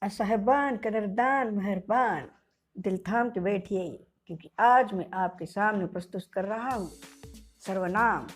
साहिबान कदरदान मेहरबान दिल थाम के बैठिए, क्योंकि आज मैं आपके सामने प्रस्तुत कर रहा हूँ सर्वनाम।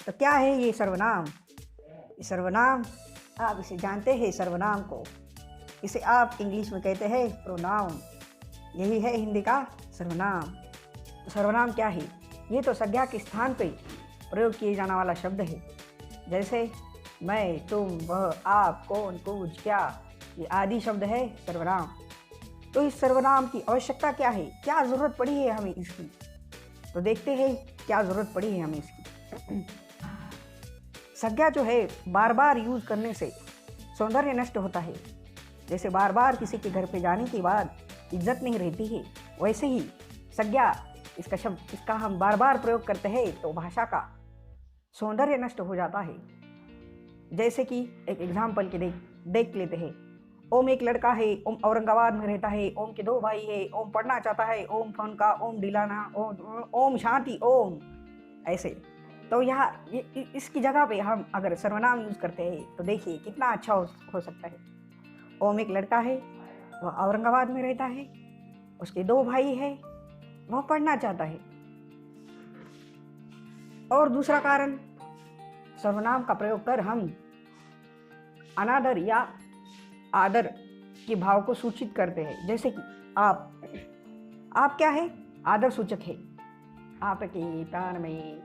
तो क्या है ये सर्वनाम? ये सर्वनाम आप इसे जानते हैं। सर्वनाम को इसे आप इंग्लिश में कहते हैं प्रोनाउन। यही है हिंदी का सर्वनाम। तो सर्वनाम क्या है? ये तो संज्ञा के स्थान पे प्रयोग किए जाने वाला शब्द है। जैसे मैं, तुम, वह, आप, कौन, कुछ, क्या, ये आदि शब्द है सर्वनाम। तो इस सर्वनाम की आवश्यकता क्या है? क्या ज़रूरत पड़ी है हमें इसकी? तो देखते हैं क्या ज़रूरत पड़ी है हमें इसकी। संज्ञा जो है बार बार यूज़ करने से सौंदर्य नष्ट होता है। जैसे बार बार किसी के घर पे जाने के बाद इज्जत नहीं रहती है, वैसे ही संज्ञा इसका हम बार बार प्रयोग करते हैं तो भाषा का सौंदर्य नष्ट हो जाता है। जैसे कि एक एग्जाम्पल के देख लेते हैं। ओम एक लड़का है, ओम औरंगाबाद में रहता है, ओम के 2 भाई है, ओम पढ़ना चाहता है, ओम फोन का, ओम डिलाना, ओम शांति, ओम, ऐसे। तो यहाँ इसकी जगह पे हम अगर सर्वनाम यूज़ करते हैं तो देखिए कितना अच्छा हो सकता है। ओम एक लड़का है, वह औरंगाबाद में रहता है, उसके 2 भाई है, वह पढ़ना चाहता है। और दूसरा कारण, सर्वनाम का प्रयोग कर हम अनादर या आदर के भाव को सूचित करते हैं। जैसे कि आप क्या है? आदर सूचक है। आपके प्राण में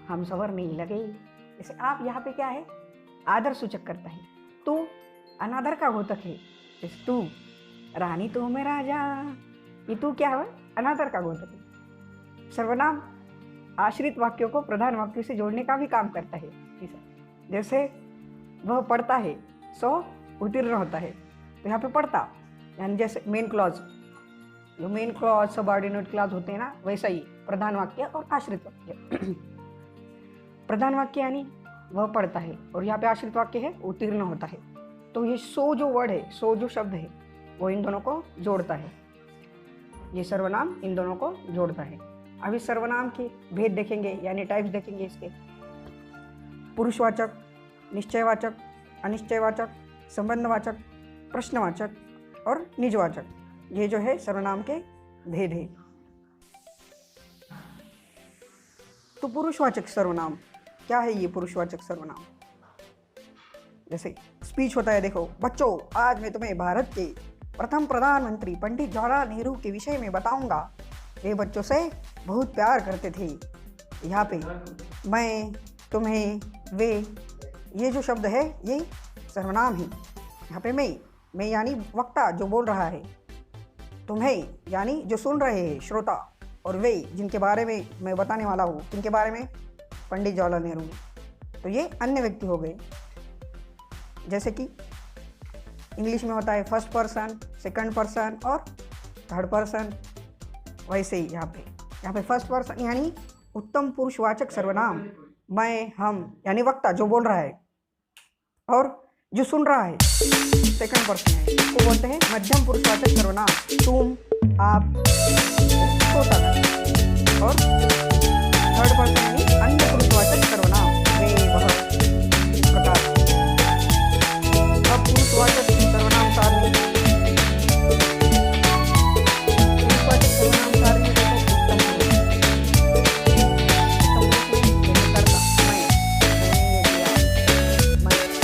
हम संवरने लगे। जैसे आप यहाँ पे क्या है? आदर सूचक करता है। तू अनादर का घोतक है। जैसे तू रानी तू में राजा, ये तू क्या है? अनादर का घोतक है। सर्वनाम आश्रित वाक्यों को प्रधान वाक्यों से जोड़ने का भी काम करता है। जैसे वह पढ़ता है, सो उत्तीर्ण होता है। तो यहाँ पे पढ़ता यानी जैसे मेन क्लॉज, जो मेन क्लॉज सबऑर्डिनेट क्लॉज होते हैं ना, वैसा ही प्रधान वाक्य और आश्रित वाक्य। प्रधान वाक्य यानी वह पढ़ता है, और यहाँ पे आश्रित वाक्य है उत्तीर्ण होता है। तो ये सो जो वर्ड है, सो जो शब्द है, वो इन दोनों को जोड़ता है। ये सर्वनाम इन दोनों को जोड़ता है। अब इस सर्वनाम के भेद देखेंगे, यानी टाइप्स देखेंगे इसके। पुरुषवाचक, निश्चयवाचक, अनिश्चयवाचक, संबंधवाचक, प्रश्नवाचक और निजवाचक, ये जो है सर्वनाम के भेद है। तो पुरुषवाचक सर्वनाम क्या है? ये पुरुषवाचक सर्वनाम जैसे स्पीच होता है। देखो बच्चों, आज मैं तुम्हें भारत के प्रथम प्रधानमंत्री पंडित जवाहरलाल नेहरू के विषय में बताऊंगा। वे बच्चों से बहुत प्यार करते थे। यहाँ पे मैं, तुम्हें, वे, ये जो शब्द है ये सर्वनाम है। यहाँ पे मैं यानी वक्ता जो बोल रहा है, तुम्हें यानी जो सुन रहे हैं श्रोता, और वे जिनके बारे में मैं बताने वाला हूँ, जिनके बारे में? पंडित जवाहरलाल नेहरू। तो ये अन्य व्यक्ति हो गए। जैसे कि इंग्लिश में होता है फर्स्ट पर्सन, सेकंड पर्सन और थर्ड पर्सन, वैसे ही यहाँ पे फर्स्ट पर्सन यानी उत्तम पुरुषवाचक सर्वनाम। मैं, हम यानी वक्ता जो बोल रहा है, और जो सुन रहा है सेकंड पर्सन है, इसको बोलते हैं मध्यम पुरुषवाचक सर्वनाम। तुम, आप, श्रोता, और थर्ड पर्सन यानी अन्य पुरुषवाचक सर्वनाम, वे, वह, इस प्रकार। अब पुरुषवाचक सर्वनाम सारणी, पुरुषवाचक सर्वनाम सारणी देखो। उत्तम पुरुष करता,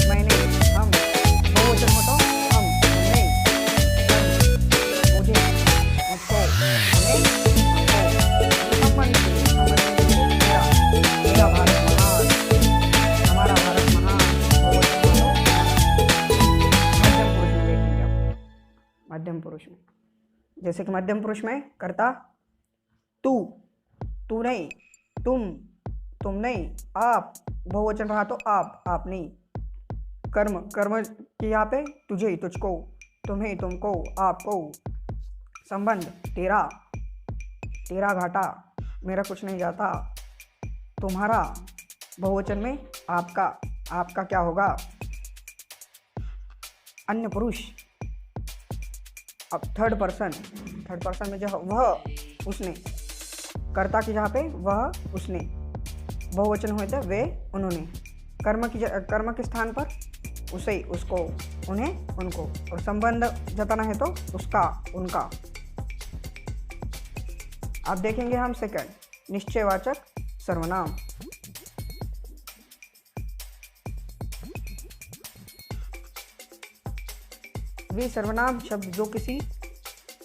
मैंने, हम, बहुवचन होता हम, हमने, मुझे, मुझको, हमें, मेरा भारत महान, हमारा भारत महान, बहुवचन मध्यम पुरुष में देखेंगे आप। मध्यम पुरुष में जैसे कि मध्यम पुरुष में करता तू, तू नहीं, तुम नहीं, आप, बहुवचन रहा तो आप, नहीं। कर्म के यहाँ पे तुझे, तुझको, तुम्हें, तुमको, आपको। संबंध तेरा घाटा, मेरा कुछ नहीं जाता। तुम्हारा, बहुवचन में आपका क्या होगा? अन्य पुरुष। अब थर्ड पर्सन में जो वह, उसने, कर्ता की जहाँ पे वह, उसने, बहुवचन हुए थे वे, उन्होंने। कर्म के स्थान पर उसे, उसको, उन्हें, उनको। और संबंध जताना है तो उसका, उनका। अब देखेंगे हम सेकंड, निश्चयवाचक सर्वनाम। वे सर्वनाम शब्द जो किसी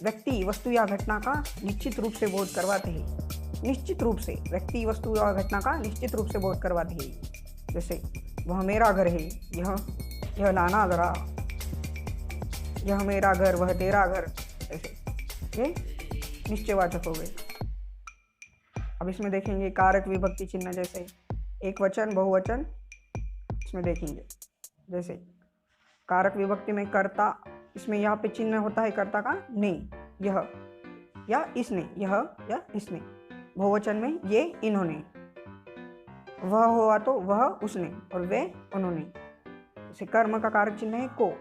व्यक्ति, वस्तु या घटना का निश्चित रूप से बोध करवाते हैं। निश्चित रूप से व्यक्ति, वस्तु या घटना का निश्चित रूप से बोध करवाते हैं। जैसे वह मेरा घर है, यह लाना जरा, यह मेरा घर, वह तेरा घर। ऐसे ये निश्चयवाचक हो गए। अब इसमें देखेंगे कारक विभक्ति चिन्ह, जैसे एक वचन, बहुवचन। इसमें देखेंगे जैसे कारक विभक्ति में कर्ता, इसमें यहाँ पे चिन्ह होता है कर्ता का ने, यह या इसने, यह या इसने। बहुवचन में ये, इन्होंने। वह हुआ तो वह, उसने, और वे, उन्होंने। जैसे कर्म का कारक चिन्ह है को,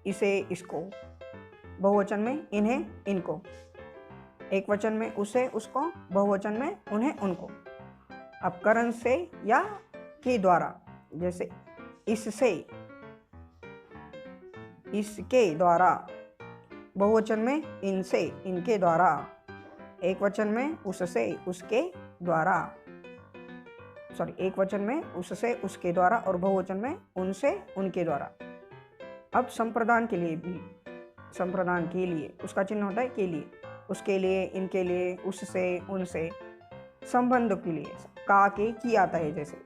इसे, इसको। बहुवचन में इन्हें, इनको। एक वचन में उसे, उसको। बहुवचन में उन्हें, उनको। अब करण से या के द्वारा, जैसे इससे, इसके द्वारा। बहुवचन में इनसे, इनके द्वारा। एक वचन में उससे, उसके द्वारा। एक वचन में उससे, उसके द्वारा, और बहुवचन में उनसे, उनके द्वारा। अब संप्रदान के लिए भी, संप्रदान के लिए उसका चिन्ह होता है के लिए, उसके लिए, इनके लिए, उससे, उनसे। संबंध के लिए का, के, की आता है, जैसे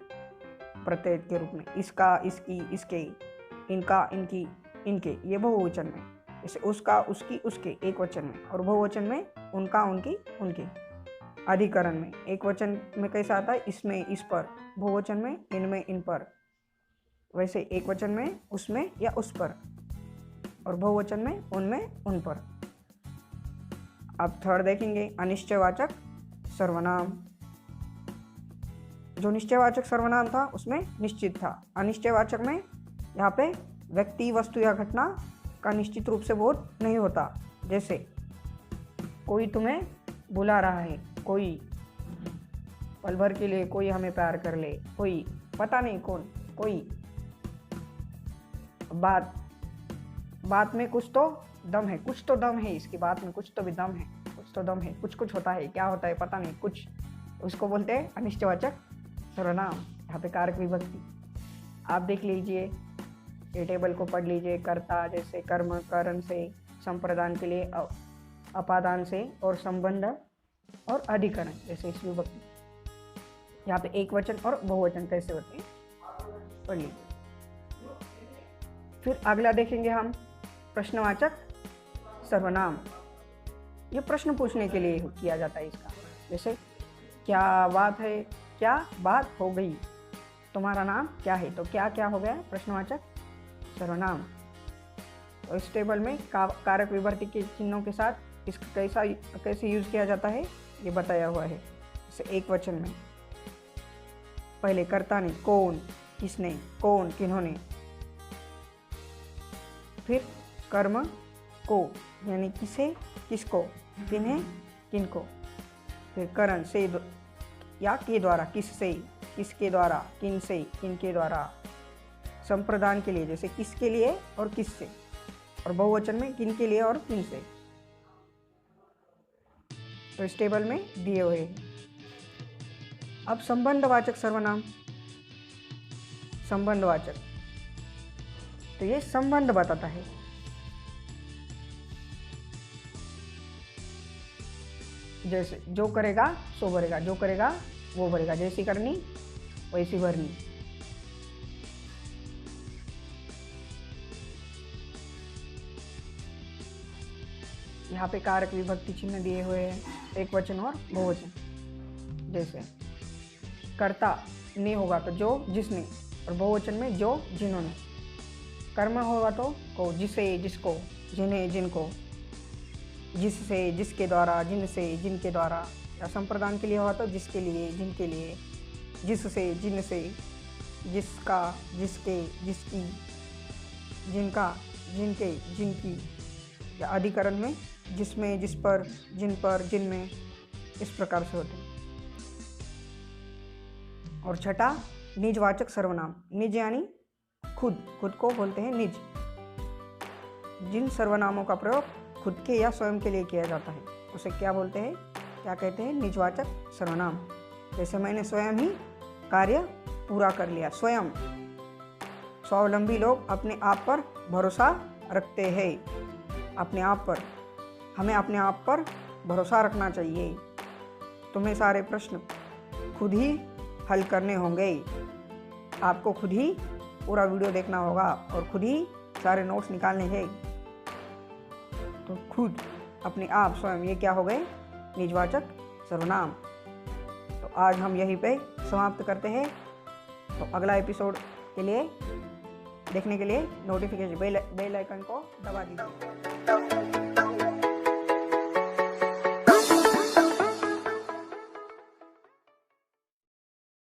प्रत्यय के रूप में इसका, इसकी, इसके, इनका, इनकी, इनके। ये बहुवचन में। जैसे उसका, उसकी, उसके, एक वचन में। और बहुवचन में उनका, उनकी, उनके। अधिकरण में एक वचन में कैसा आता है, इसमें, इस पर। बहुवचन में इनमें, इन पर। वैसे एक वचन में उसमें या उस पर, और बहुवचन में उनमें, उन पर। अब थर्ड देखेंगे अनिश्चयवाचक सर्वनाम। जो निश्चयवाचक सर्वनाम था उसमें निश्चित था। अनिश्चयवाचक में यहाँ पे व्यक्ति, वस्तु या घटना का निश्चित रूप से बोध नहीं होता। जैसे कोई तुम्हें बुला रहा है, कोई पल भर के लिए, कोई हमें प्यार कर ले, कोई पता नहीं कौन, कोई। बात में कुछ तो दम है, कुछ तो दम है, इसकी बात में कुछ तो भी दम है, कुछ तो दम है, कुछ होता है, क्या होता है पता नहीं, कुछ। उसको बोलते हैं अनिश्चयवाचक सर्वनाम। यहाँ पे कारक विभक्ति आप देख लीजिए, ये टेबल को पढ़ लीजिए। कर्ता जैसे कर्म, करण से, संप्रदान के लिए अपादान से, और संबंध और अधिकरण जैसे इस विभक्ति। यहाँ पे एक वचन और बहुवचन कैसे होते हैं पढ़ लीजिए। फिर अगला देखेंगे हम प्रश्नवाचक सर्वनाम। ये प्रश्न पूछने के लिए किया जाता है इसका। जैसे क्या बात है, क्या बात हो गई, तुम्हारा नाम क्या है, तो क्या क्या हो गया, प्रश्नवाचक सर्वनाम। तो इस टेबल में कारक विभक्ति के चिन्हों के साथ इसका कैसे यूज किया जाता है ये बताया हुआ है। जैसे एक वचन में पहले कर्ता ने, कौन, किसने, कौन, किन्होंने। फिर कर्म को, यानी किसे, किसको, किन्हें, किनको। फिर करण से या के द्वारा, किससे, किसके द्वारा, किन से, किनके द्वारा। संप्रदान के लिए जैसे किसके लिए और किससे, और बहुवचन में किन के लिए और किन से। तो इस टेबल में दिए हुए हैं। अब संबंधवाचक सर्वनाम। संबंधवाचक तो ये संबंध बताता है। जैसे जो करेगा सो भरेगा, जो करेगा वो भरेगा, जैसी करनी वैसी भरनी। यहाँ पे कारक विभक्ति चिन्ह दिए हुए हैं, एक वचन और बहुवचन। जैसे कर्ता ने होगा तो जो, जिसने, और बहुवचन में जो, जिन्होंने। कर्म होगा तो को, जिसे, जिसको, जिन्हें, जिनको। जिससे, जिसके द्वारा, जिनसे, जिनके द्वारा। या संप्रदान के लिए होगा तो जिसके लिए, जिनके लिए। जिससे, जिनसे, जिसका, जिसके, जिसकी, जिनका, जिनके, जिनकी। या अधिकरण में जिसमें, जिस पर, जिन पर, जिनमें। इस प्रकार से होते हैं। और छठा निजवाचक सर्वनाम। निज यानी खुद को बोलते हैं निज। जिन सर्वनामों का प्रयोग खुद के या स्वयं के लिए किया जाता है उसे क्या बोलते हैं, क्या कहते हैं, निजवाचक सर्वनाम। जैसे मैंने स्वयं ही कार्य पूरा कर लिया। स्वयं, स्वावलंबी लोग अपने आप पर भरोसा रखते हैं। अपने आप पर, हमें अपने आप पर भरोसा रखना चाहिए। तुम्हें सारे प्रश्न खुद ही हल करने होंगे। आपको खुद ही पूरा वीडियो देखना होगा और खुद ही सारे नोट्स निकालने हैं। तो खुद, अपने आप, स्वयं, ये क्या हो गए, निजवाचक सर्वनाम। तो आज हम यहीं पे समाप्त करते हैं। तो अगला एपिसोड के लिए देखने के लिए नोटिफिकेशन बेल आइकन को दबा दीजिए।